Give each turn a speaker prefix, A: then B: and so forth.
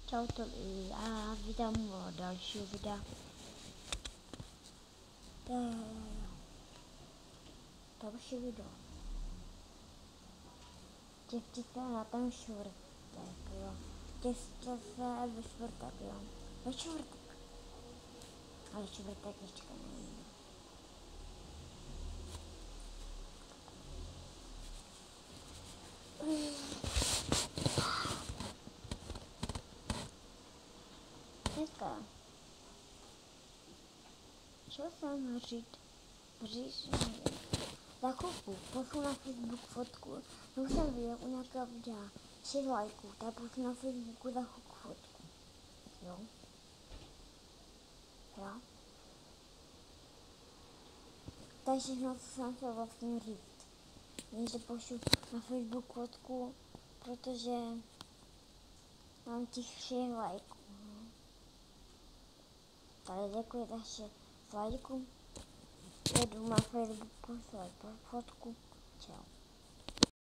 A: Čau to a vítám u dalšího videa. Další video. Těšte se na ten čtvrtek, jo. Těšte se ve čtvrtek, jo. Ve čtvrtek. Ale čtvrtek ještě není. Dneska. Šel jsem říct, za chvilku pošlu na Facebook fotku. Už jsem viděl u nějakého videa 6 lajků, tak pošlu na Facebooku za chvilku fotku. Jo? Jo? To je všechno, co jsem chtěl vlastně říct. Jenže pošlu na Facebook fotku, protože mám těch 6 lajků. Tak děkuji za 6 lajků. Jedu na Facebooku své fotku. Čau.